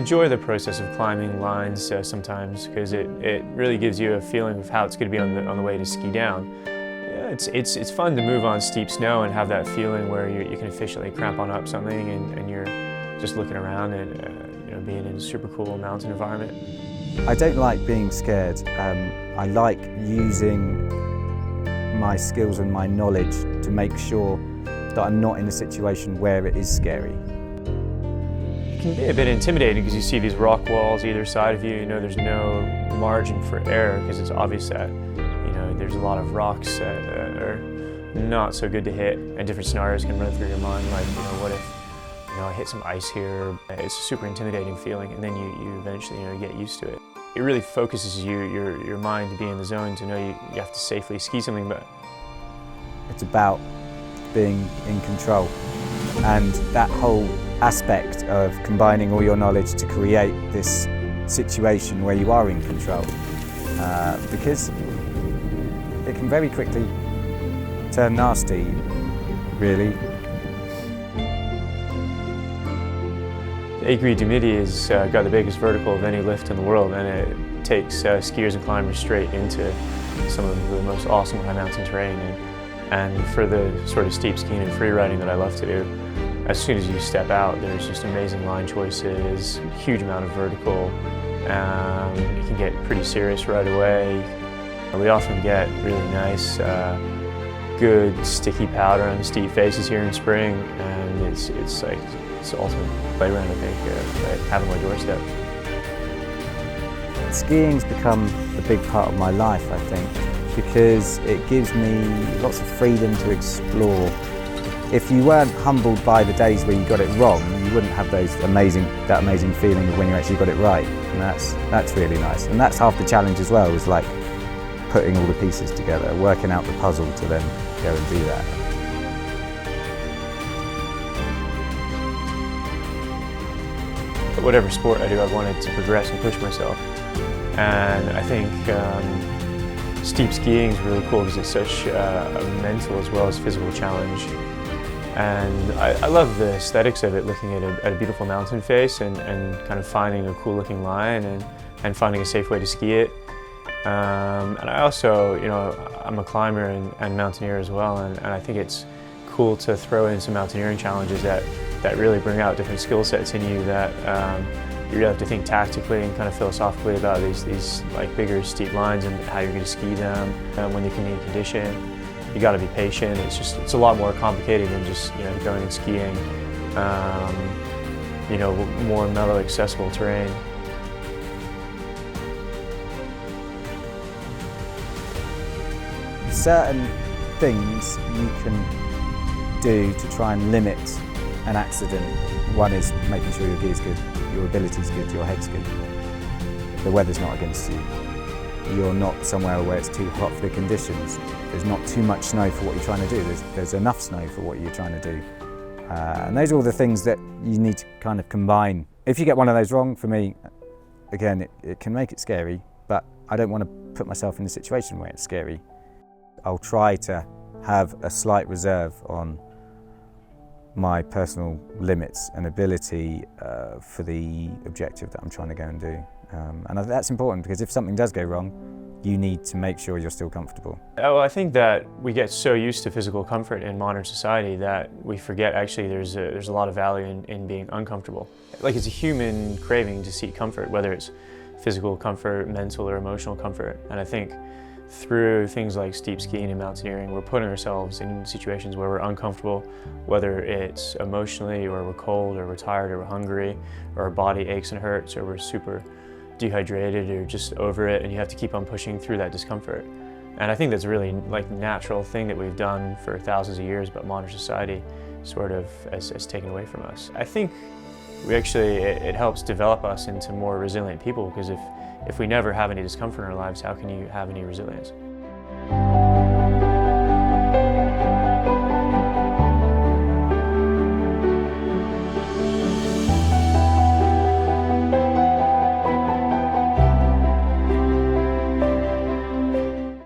enjoy the process of climbing lines sometimes because it really gives you a feeling of how it's going to be on the way to ski down. Yeah, it's fun to move on steep snow and have that feeling where you can efficiently crampon up something and you're just looking around and being in a super cool mountain environment. I don't like being scared. I like using my skills and my knowledge to make sure that I'm not in a situation where it is scary. It can be a bit intimidating because you see these rock walls either side of you. You know there's no margin for error because it's obvious that there's a lot of rocks that are not so good to hit, and different scenarios can run through your mind, like what if I hit some ice here. It's a super intimidating feeling, and then you eventually get used to it. It really focuses your mind to be in the zone, to know you have to safely ski something. But it's about being in control, and that whole aspect of combining all your knowledge to create this situation where you are in control, because it can very quickly turn nasty, really. Aiguille du Midi has got the biggest vertical of any lift in the world, and it takes skiers and climbers straight into some of the most awesome high mountain terrain. And for the sort of steep skiing and free riding that I love to do, as soon as you step out, there's just amazing line choices, huge amount of vertical. It can get pretty serious right away. We often get really nice, good sticky powder on the steep faces here in spring, and it's the ultimate playground, I think, that I have on my doorstep. Skiing's become a big part of my life, I think, because it gives me lots of freedom to explore. If you weren't humbled by the days where you got it wrong, you wouldn't have that amazing feeling of when you actually got it right, and that's really nice. And that's half the challenge as well, is like putting all the pieces together, working out the puzzle to then go and do that. But whatever sport I do, I wanted to progress and push myself. And I think steep skiing is really cool because it's such a mental as well as physical challenge. And I love the aesthetics of it, looking at a beautiful mountain face and kind of finding a cool looking line and finding a safe way to ski it. And I also, I'm a climber and mountaineer as well, and I think it's cool to throw in some mountaineering challenges that really bring out different skill sets in you, that you really have to think tactically and kind of philosophically about these like bigger steep lines and how you're going to ski them, when you can meet condition. You got to be patient. It's a lot more complicated than just going and skiing more mellow, accessible terrain. Certain things you can do to try and limit an accident. One is making sure your gear's good, your ability's good, your head's good. The weather's not against you. You're not somewhere where it's too hot for the conditions. There's not too much snow for what you're trying to do. There's enough snow for what you're trying to do. And those are all the things that you need to kind of combine. If you get one of those wrong, for me, again, it can make it scary, but I don't want to put myself in a situation where it's scary. I'll try to have a slight reserve on my personal limits and ability for the objective that I'm trying to go and do. And that's important, because if something does go wrong, you need to make sure you're still comfortable. Well, I think that we get so used to physical comfort in modern society that we forget actually there's a lot of value in being uncomfortable. Like, it's a human craving to seek comfort, whether it's physical comfort, mental or emotional comfort. And I think through things like steep skiing and mountaineering, we're putting ourselves in situations where we're uncomfortable, whether it's emotionally, or we're cold, or we're tired, or we're hungry, or our body aches and hurts, or we're super dehydrated or just over it, and you have to keep on pushing through that discomfort. And I think that's a really natural thing that we've done for thousands of years, but modern society sort of has taken away from us. I think it helps develop us into more resilient people, because if we never have any discomfort in our lives, how can you have any resilience?